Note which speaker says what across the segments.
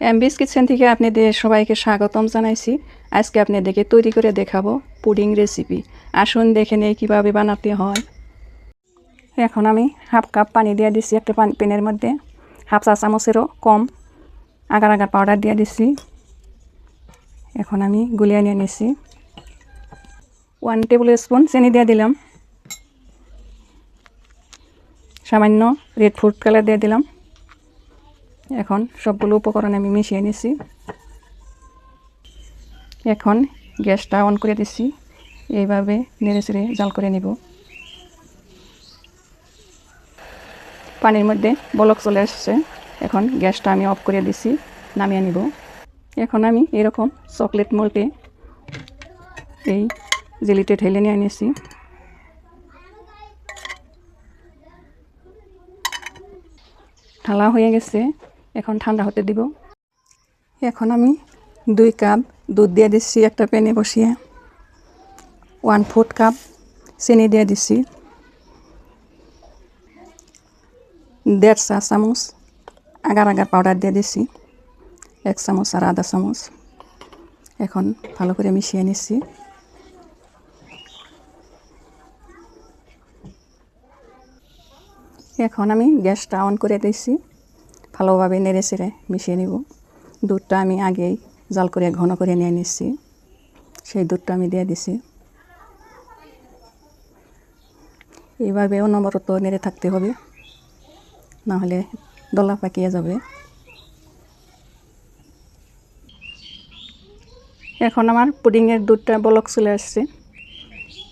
Speaker 1: এমবিস kitchen থেকে আপনাদের সবাইকে স্বাগতম জানাইছি। আজকে আপনাদেরকে তৈরি করে দেখাবো পুডিং রেসিপি। আসুন দেখে নিই কীভাবে বানাতে হয়। এখন আমি হাফ কাপ পানি দিয়ে দিচ্ছি একটা প্যানের মধ্যে। হাফ চা চামচেরও কম আগার আগার পাউডার দিয়ে দিচ্ছি। এখন আমি গুলিয়ে নিয়ে নিচ্ছি। 1 টেবিল স্পুন চিনি দিয়ে দিলাম। সামান্য রেড ফুড কালার দিয়ে দিলাম। এখন সবগুলো উপকরণ আমি মিশিয়ে নিচ্ছি। এখন গ্যাসটা অন করে দিচ্ছি। এইভাবে নেড়ে চেড়ে জাল করে নিব। পানির মধ্যে বলক চলে আসছে। এখন গ্যাসটা আমি অফ করে দিচ্ছি, নামিয়ে নিব। এখন আমি এরকম চকলেট মোল্ডে এই জেলিটা ঢেলে নিয়ে নিয়েছি। ঢালা হয়ে গেছে, এখন ঠান্ডা হতে দিব। এখন আমি 2 কাপ দুধ দিয়ে দিচ্ছি একটা প্যানে বসিয়ে। 1/4 কাপ চিনি দিয়ে দিচ্ছি। 1.5 চা চামচ আগার আগার পাউডার দিয়ে দিচ্ছি। 1 চামচ আর আধা চামচ। এখন ভালো করে মিশিয়ে নিচ্ছি। এখন আমি গ্যাসটা অন করে দিচ্ছি। ভালোভাবে নেড়ে চেড়ে মিশিয়ে নিব। দুধটা আমি আগেই জাল করে ঘন করে নিয়ে নিচ্ছি, সেই দুধটা আমি দিয়ে দিছি। এইভাবে অনবরত নেড়ে থাকতে হবে, না হলে দলা পাকিয়ে যাবে। এখন আমার পুডিংয়ের দুধটা বলক চলে আসছে।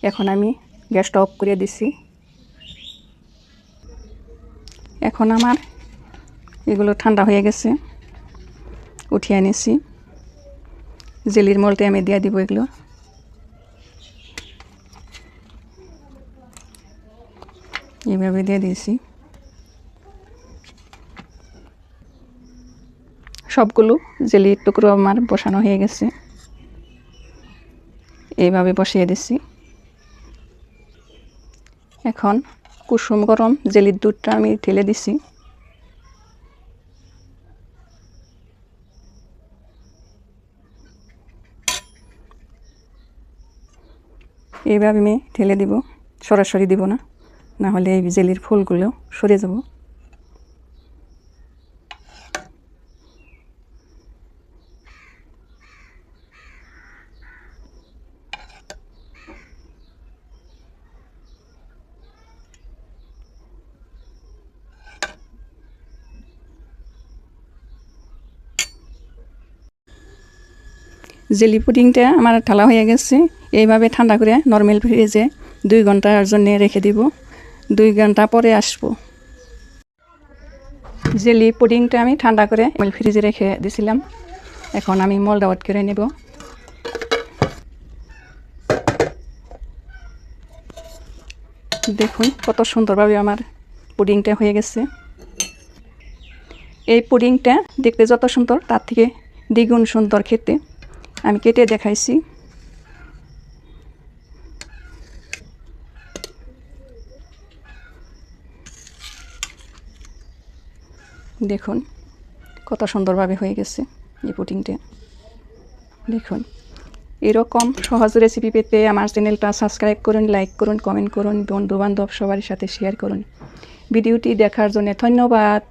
Speaker 1: এখন আমি গ্যাসটা অফ করে দিছি। এখন আমার এগুলো ঠান্ডা হয়ে গেছে, উঠিয়ে নিছি। জেলির মোল্ডে আমি দিয়ে দিব এগুলো। এইভাবে দিয়ে দিয়েছি। সবগুলো জেলির টুকরো আমার বসানো হয়ে গেছে। এইভাবে বসিয়ে দিচ্ছি। এখন কুসুম গরম জেলির দুধটা আমি ঢেলে দিছি। এইভাবে আমি ঢেলে দিব, সরাসরি দিব না, না হলে এই জেলির ফুলগুলো সরে যাব। জেলি পুডিংটা আমার ঠালা হয়ে গেছে। এইভাবে ঠান্ডা করে নর্মাল ফ্রিজে 2 ঘন্টার জন্য রেখে দিব। 2 ঘন্টা পরে আসবো। জেলি পুডিংটা আমি ঠান্ডা করে ফ্রিজে রেখে দিয়েছিলাম। এখন আমি মোল্ড আউট করে নেব। দেখুন কত সুন্দরভাবে আমার পুডিংটা হয়ে গেছে। এই পুডিংটা দেখতে যত সুন্দর তার থেকে দ্বিগুণ সুন্দর খেতে। আমি কেটে দেখাইছি। দেখুন কত সুন্দরভাবে হয়ে গেছে এই পুডিংটা। দেখুন এরকম সহজ রেসিপি পেতে আমার চ্যানেলটা সাবস্ক্রাইব করুন, লাইক করুন, কমেন্ট করুন, বন্ধু বান্ধব সবার সাথে শেয়ার করুন। ভিডিওটি দেখার জন্য ধন্যবাদ।